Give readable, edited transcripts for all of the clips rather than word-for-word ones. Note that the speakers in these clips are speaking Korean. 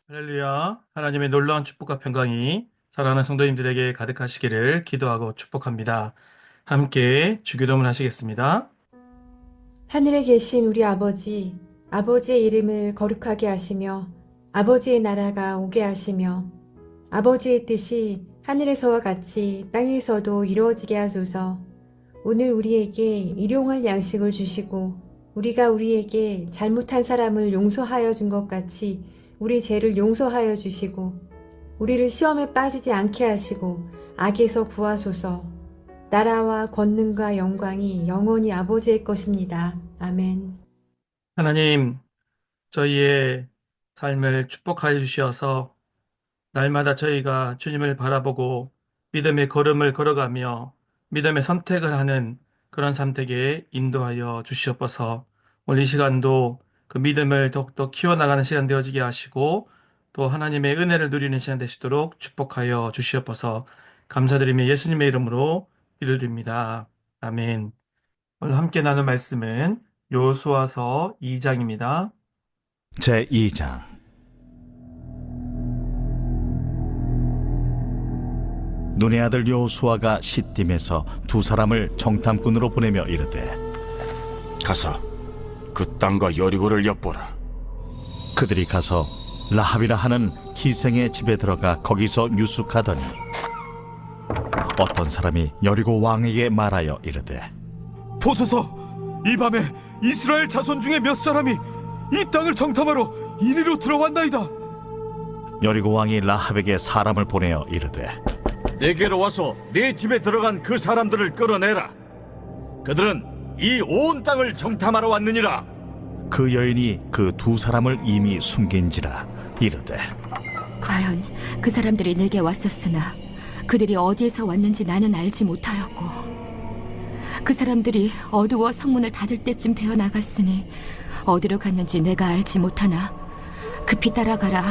할렐루야. 하나님의 놀라운 축복과 평강이 사랑하는 성도님들에게 가득하시기를 기도하고 축복합니다. 함께 주기도문 하시겠습니다. 하늘에 계신 우리 아버지, 아버지의 이름을 거룩하게 하시며 아버지의 나라가 오게 하시며 아버지의 뜻이 하늘에서와 같이 땅에서도 이루어지게 하소서. 오늘 우리에게 일용할 양식을 주시고 우리가 우리에게 잘못한 사람을 용서하여 준 것 같이 우리 죄를 용서하여 주시고 우리를 시험에 빠지지 않게 하시고 악에서 구하소서. 나라와 권능과 영광이 영원히 아버지의 것입니다. 아멘. 하나님, 저희의 삶을 축복하여 주셔서 날마다 저희가 주님을 바라보고 믿음의 걸음을 걸어가며 믿음의 선택을 하는 그런 선택에 인도하여 주시옵소서. 오늘 이 시간도 그 믿음을 더욱더 키워나가는 시간 되어지게 하시고 또 하나님의 은혜를 누리는 시간 되시도록 축복하여 주시옵소서. 감사드리며 예수님의 이름으로 기도드립니다. 아멘. 오늘 함께 나눌 말씀은 요수아서 2장입니다. 제2장. 눈의 아들 여호수아가 시딤에서 두 사람을 정탐꾼으로 보내며 이르되 가서 그 땅과 여리고를 엿보라. 그들이 가서 라합이라 하는 기생의 집에 들어가 거기서 유숙하더니 어떤 사람이 여리고 왕에게 말하여 이르되 보소서, 이 밤에 이스라엘 자손 중에 몇 사람이 이 땅을 정탐하러 이리로 들어왔나이다. 여리고 왕이 라합에게 사람을 보내어 이르되 내게로 와서 내 집에 들어간 그 사람들을 끌어내라. 그들은 이 온 땅을 정탐하러 왔느니라. 그 여인이 그 두 사람을 이미 숨긴지라 이르되 과연 그 사람들이 내게 왔었으나 그들이 어디에서 왔는지 나는 알지 못하였고 그 사람들이 어두워 성문을 닫을 때쯤 되어 나갔으니 어디로 갔는지 내가 알지 못하나 급히 따라가라.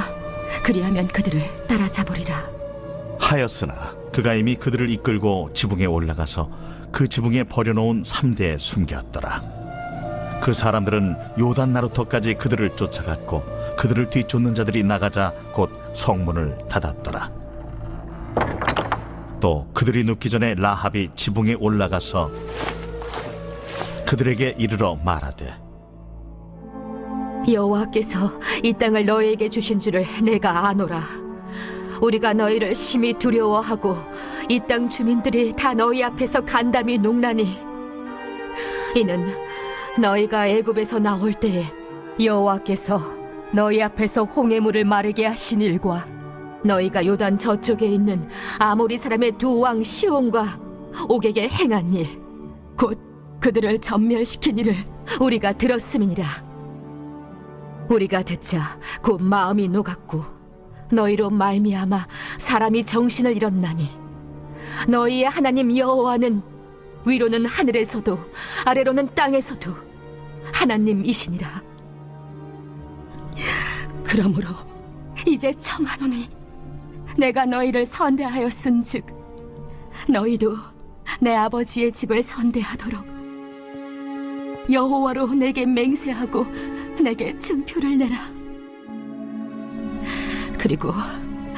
그리하면 그들을 따라잡으리라 하였으나 그가 이미 그들을 이끌고 지붕에 올라가서 그 지붕에 버려놓은 3대에 숨겼더라. 그 사람들은 요단 나루터까지 그들을 쫓아갔고 그들을 뒤쫓는 자들이 나가자 곧 성문을 닫았더라. 또 그들이 눕기 전에 라합이 지붕에 올라가서 그들에게 이르러 말하되 여호와께서 이 땅을 너희에게 주신 줄을 내가 아노라. 우리가 너희를 심히 두려워하고 이 땅 주민들이 다 너희 앞에서 간담이 농나니 이는 너희가 애굽에서 나올 때에 여호와께서 너희 앞에서 홍해물을 마르게 하신 일과 너희가 요단 저쪽에 있는 아모리 사람의 두 왕 시온과 옥에게 행한 일 곧 그들을 전멸시킨 일을 우리가 들었음이니라. 우리가 듣자 곧 마음이 녹았고 너희로 말미암아 사람이 정신을 잃었나니 너희의 하나님 여호와는 위로는 하늘에서도 아래로는 땅에서도 하나님이시니라. 그러므로 이제 청하노니 내가 너희를 선대하였은즉 너희도 내 아버지의 집을 선대하도록 여호와로 내게 맹세하고 내게 증표를 내라. 그리고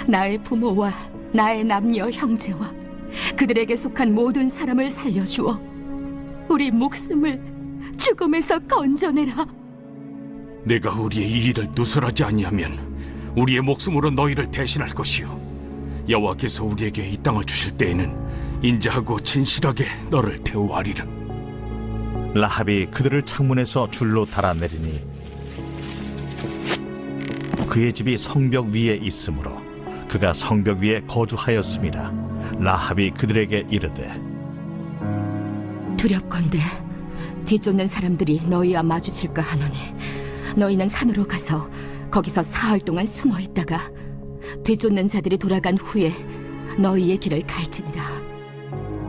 나의 부모와 나의 남녀 형제와 그들에게 속한 모든 사람을 살려주어 우리 목숨을 죽음에서 건져내라. 내가 우리의 이 일을 누설하지 아니하면 우리의 목숨으로 너희를 대신할 것이요 여호와께서 우리에게 이 땅을 주실 때에는 인자하고 진실하게 너를 대우하리라. 라합이 그들을 창문에서 줄로 달아내리니 그의 집이 성벽 위에 있으므로 그가 성벽 위에 거주하였습니다. 라합이 그들에게 이르되 두렵건대 뒤쫓는 사람들이 너희와 마주칠까 하노니 너희는 산으로 가서 거기서 사흘 동안 숨어 있다가 뒤쫓는 자들이 돌아간 후에 너희의 길을 갈지니라.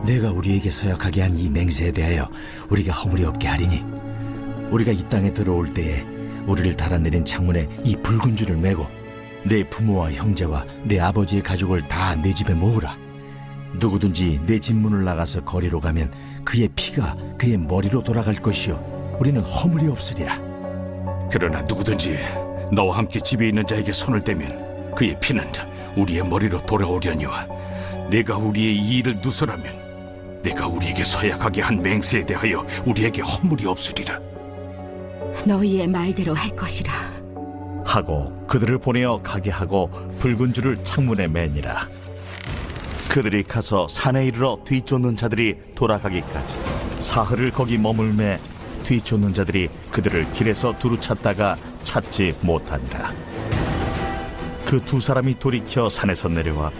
내가 우리에게 서약하게 한 이 맹세에 대하여 우리가 허물이 없게 하리니 우리가 이 땅에 들어올 때에 우리를 달아내린 창문에 이 붉은 줄을 매고 내 부모와 형제와 내 아버지의 가족을 다 내 집에 모으라. 누구든지 내 집 문을 나가서 거리로 가면 그의 피가 그의 머리로 돌아갈 것이요 우리는 허물이 없으리라. 그러나 누구든지 너와 함께 집에 있는 자에게 손을 대면 그의 피는 우리의 머리로 돌아오려니와 내가 우리의 이 일을 누설하면 내가 우리에게 서약하게 한 맹세에 대하여 우리에게 허물이 없으리라. 너희의 말대로 할 것이라. 하고 그들을 보내어 가게 하고 붉은 줄을 창문에 매니라. 그들이 가서 산에 이르러 뒤쫓는 자들이 돌아가기까지 사흘을 거기 머물매 뒤쫓는 자들이 그들을 길에서 두루 찾다가 찾지 못하니라. 그 두 사람이 돌이켜 산에서 내려와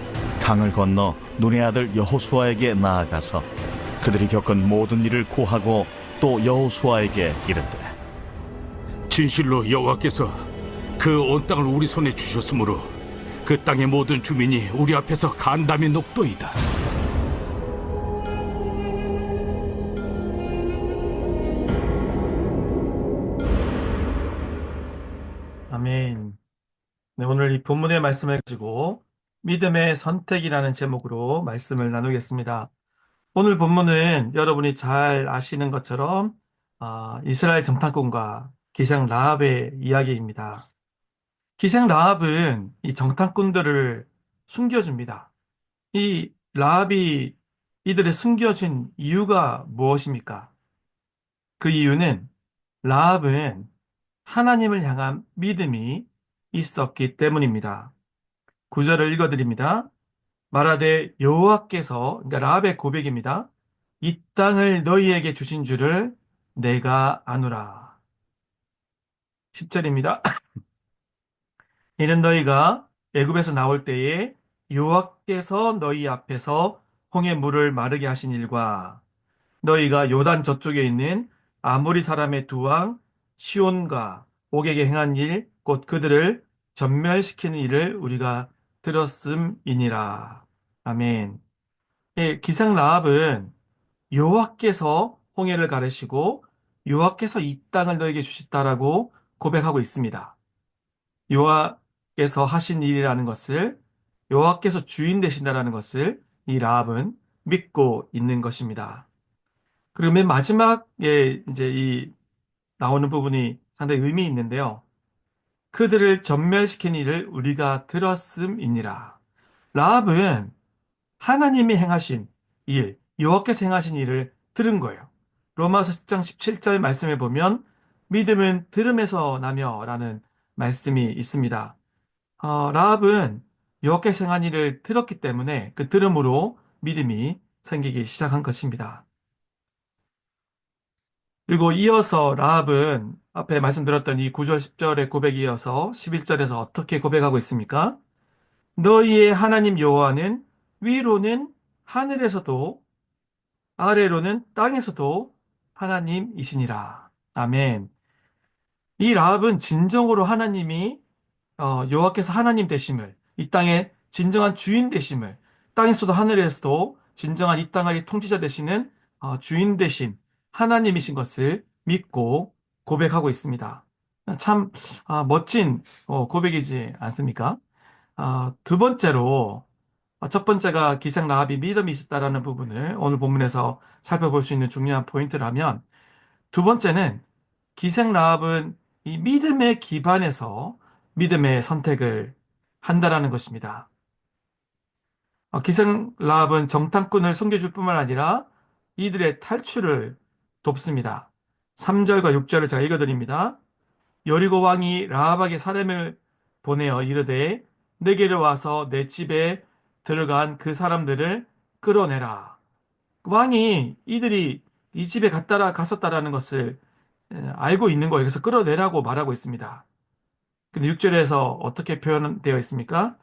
강을 건너 눈의 아들 여호수아에게 나아가서 그들이 겪은 모든 일을 고하고 또 여호수아에게 이르되 진실로 여호와께서 그 온 땅을 우리 손에 주셨으므로 그 땅의 모든 주민이 우리 앞에서 간담이 녹도이다. 아멘. 네, 오늘 이 본문의 말씀을 가지고 믿음의 선택이라는 제목으로 말씀을 나누겠습니다. 오늘 본문은 여러분이 잘 아시는 것처럼 이스라엘 정탐꾼과 기생 라합의 이야기입니다. 기생 라합은 이 정탐꾼들을 숨겨줍니다. 이 라합이 이들을 숨겨준 이유가 무엇입니까? 그 이유는 라합은 하나님을 향한 믿음이 있었기 때문입니다. 구절을 읽어드립니다. 말하되 여호와께서, 그러니까 라합의 고백입니다. 이 땅을 너희에게 주신 줄을 내가 아노라. 10절입니다. 이는 너희가 애굽에서 나올 때에 여호와께서 너희 앞에서 홍해 물을 마르게 하신 일과 너희가 요단 저쪽에 있는 아모리 사람의 두 왕 시온과 옥에게 행한 일, 곧 그들을 전멸시키는 일을 우리가 들었음이니라. 아멘. 예, 기생 라합은 여호와께서 홍해를 가르시고 여호와께서 이 땅을 너에게 주셨다라고 고백하고 있습니다. 여호와께서 하신 일이라는 것을, 여호와께서 주인 되신다라는 것을 이 라합은 믿고 있는 것입니다. 그리고 맨 마지막에 이제 이 나오는 부분이 상당히 의미 있는데요. 그들을 전멸시킨 일을 우리가 들었음이니라. 라합은 하나님이 행하신 일, 여호와께서 행하신 일을 들은 거예요. 로마서 10장 17절 말씀에 보면 믿음은 들음에서 나며라는 말씀이 있습니다. 라합은 여호와께서 행한 일을 들었기 때문에 그 들음으로 믿음이 생기기 시작한 것입니다. 그리고 이어서 라합은 앞에 말씀드렸던 이 9절 10절의 고백에 이어서 11절에서 어떻게 고백하고 있습니까? 너희의 하나님 여호와는 위로는 하늘에서도 아래로는 땅에서도 하나님이시니라. 아멘. 이 라합은 진정으로 하나님이 여호와께서 하나님 되심을, 이 땅의 진정한 주인 되심을, 땅에서도 하늘에서도 진정한 이 땅의 통치자 되시는 주인 되신 하나님이신 것을 믿고 고백하고 있습니다. 참 멋진 고백이지 않습니까? 두 번째로, 첫 번째가 기생 라합이 믿음이 있었다라는 부분을 오늘 본문에서 살펴볼 수 있는 중요한 포인트라면, 두 번째는 기생 라합은 이 믿음에 기반해서 믿음의 선택을 한다라는 것입니다. 기생 라합은 정탐꾼을 섬겨줄 뿐만 아니라 이들의 탈출을 돕습니다. 3절과 6절을 제가 읽어드립니다. 여리고 왕이 라합에게 사람을 보내어 이르되 내게로 와서 내 집에 들어간 그 사람들을 끌어내라. 왕이 이들이 이 집에 갔었다라는 것을 알고 있는 거예요. 그래서 끌어내라고 말하고 있습니다. 근데 6절에서 어떻게 표현되어 있습니까?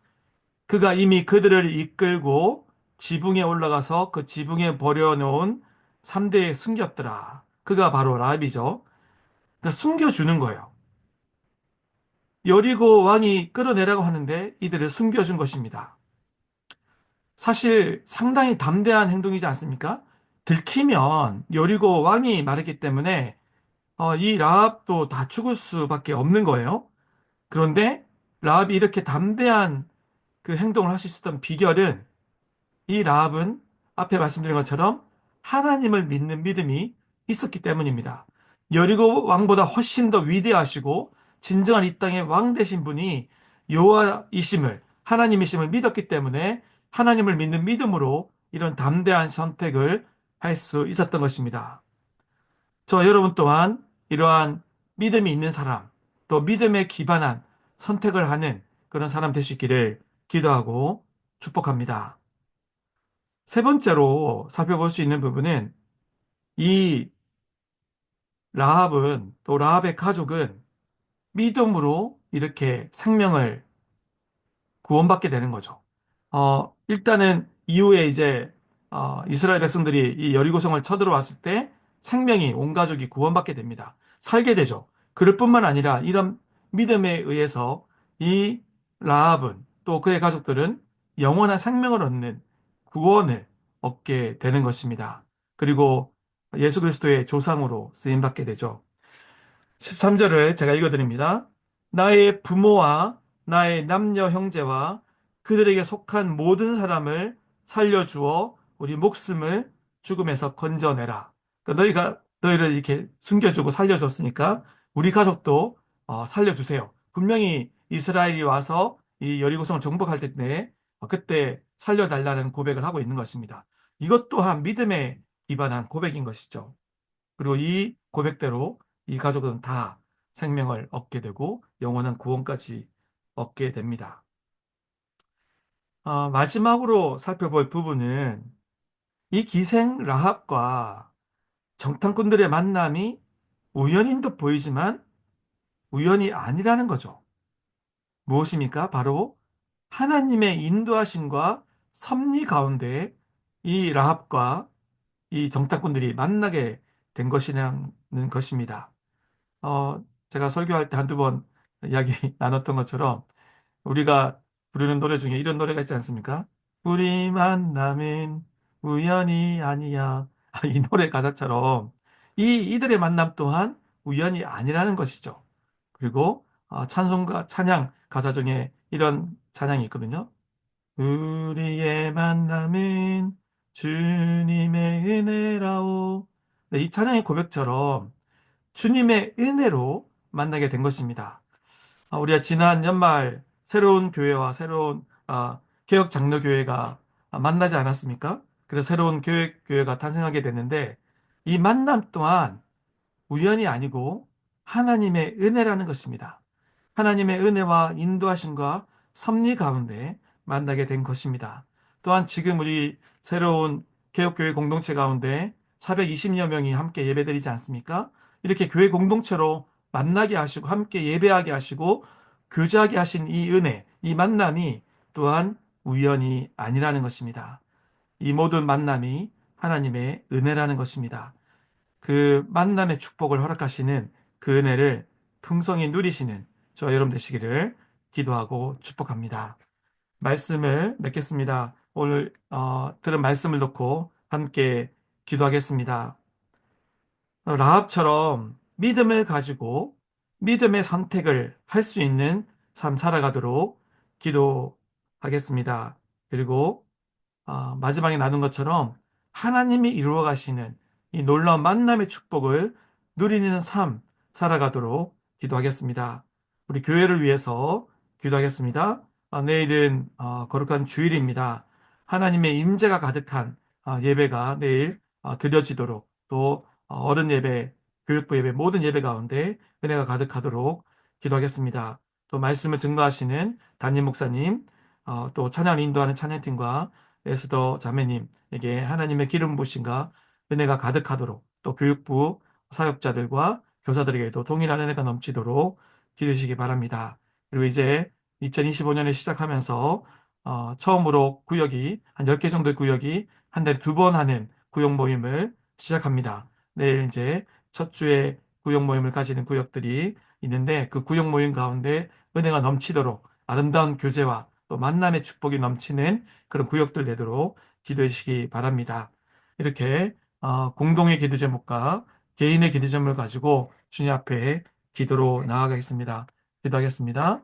그가 이미 그들을 이끌고 지붕에 올라가서 그 지붕에 버려놓은 3대에 숨겼더라. 그가 바로 라합이죠. 그러니까 숨겨주는 거예요. 여리고 왕이 끌어내라고 하는데 이들을 숨겨준 것입니다. 사실 상당히 담대한 행동이지 않습니까? 들키면 여리고 왕이 말했기 때문에 이 라합도 다 죽을 수밖에 없는 거예요. 그런데 라합이 이렇게 담대한 그 행동을 할 수 있었던 비결은, 이 라합은 앞에 말씀드린 것처럼 하나님을 믿는 믿음이 있었기 때문입니다. 여리고 왕보다 훨씬 더 위대하시고 진정한 이 땅의 왕 되신 분이 여호와이심을, 하나님이심을 믿었기 때문에 하나님을 믿는 믿음으로 이런 담대한 선택을 할 수 있었던 것입니다. 저 여러분 또한 이러한 믿음이 있는 사람, 또 믿음에 기반한 선택을 하는 그런 사람 될 수 있기를 기도하고 축복합니다. 세 번째로 살펴볼 수 있는 부분은 이 라합은, 또 라합의 가족은 믿음으로 이렇게 생명을 구원받게 되는 거죠. 일단은 이후에 이제 이스라엘 백성들이 이 여리고성을 쳐들어왔을 때 생명이, 온 가족이 구원받게 됩니다. 살게 되죠. 그럴 뿐만 아니라 이런 믿음에 의해서 이 라합은, 또 그의 가족들은 영원한 생명을 얻는 구원을 얻게 되는 것입니다. 그리고 예수 그리스도의 조상으로 쓰임받게 되죠. 13절을 제가 읽어드립니다. 나의 부모와 나의 남녀 형제와 그들에게 속한 모든 사람을 살려주어 우리 목숨을 죽음에서 건져내라. 그러니까 너희가 너희를 이렇게 숨겨주고 살려줬으니까 우리 가족도 살려주세요. 분명히 이스라엘이 와서 이 여리고성을 정복할 때 그때 살려달라는 고백을 하고 있는 것입니다. 이것 또한 믿음에 기반한 고백인 것이죠. 그리고 이 고백대로 이 가족은 다 생명을 얻게 되고 영원한 구원까지 얻게 됩니다. 마지막으로 살펴볼 부분은 이 기생 라합과 정탐꾼들의 만남이 우연인 듯 보이지만 우연이 아니라는 거죠. 무엇입니까? 바로 하나님의 인도하심과 섭리 가운데 이 라합과 이 정탐꾼들이 만나게 된 것이라는 것입니다. 제가 설교할 때 한두 번 이야기 나눴던 것처럼 우리가 부르는 노래 중에 이런 노래가 있지 않습니까? 우리 만남은 우연이 아니야. 이 노래 가사처럼 이들의 만남 또한 우연이 아니라는 것이죠. 그리고 찬송가, 찬양 가사 중에 이런 찬양이 있거든요. 우리의 만남은 주님의 은혜라오. 네, 이 찬양의 고백처럼 주님의 은혜로 만나게 된 것입니다. 우리가 지난 연말 새로운 교회와 새로운 개혁 장로교회가 만나지 않았습니까? 그래서 새로운 교회가 탄생하게 됐는데 이 만남 또한 우연이 아니고 하나님의 은혜라는 것입니다. 하나님의 은혜와 인도하심과 섭리 가운데 만나게 된 것입니다. 또한 지금 우리 새로운 개혁교회 공동체 가운데 420여 명이 함께 예배드리지 않습니까? 이렇게 교회 공동체로 만나게 하시고 함께 예배하게 하시고 교제하게 하신 이 은혜, 이 만남이 또한 우연이 아니라는 것입니다. 이 모든 만남이 하나님의 은혜라는 것입니다. 그 만남의 축복을 허락하시는 그 은혜를 풍성히 누리시는 저와 여러분 되시기를 기도하고 축복합니다. 말씀을 맺겠습니다. 오늘 들은 말씀을 놓고 함께 기도하겠습니다. 라합처럼 믿음을 가지고 믿음의 선택을 할 수 있는 삶 살아가도록 기도하겠습니다. 그리고 마지막에 나눈 것처럼 하나님이 이루어 가시는 이 놀라운 만남의 축복을 누리는 삶 살아가도록 기도하겠습니다. 우리 교회를 위해서 기도하겠습니다. 내일은 거룩한 주일입니다. 하나님의 임재가 가득한 예배가 내일 드려지도록, 또 어른 예배, 교육부 예배, 모든 예배 가운데 은혜가 가득하도록 기도하겠습니다. 또 말씀을 증거하시는 담임 목사님, 또 찬양 인도하는 찬양팀과 에스더 자매님에게 하나님의 기름 부으심과 은혜가 가득하도록, 또 교육부 사역자들과 교사들에게도 동일한 은혜가 넘치도록 기도하시기 바랍니다. 그리고 이제 2025년에 시작하면서 처음으로 구역이 한 10개 정도의 구역이 한 달에 2번 하는 구역 모임을 시작합니다. 내일 이제 첫 주에 구역 모임을 가지는 구역들이 있는데 그 구역 모임 가운데 은혜가 넘치도록 아름다운 교제와 또 만남의 축복이 넘치는 그런 구역들 되도록 기도해 주시기 바랍니다. 이렇게 공동의 기도 제목과 개인의 기도 제목을 가지고 주님 앞에 기도로 나아가겠습니다. 기도하겠습니다.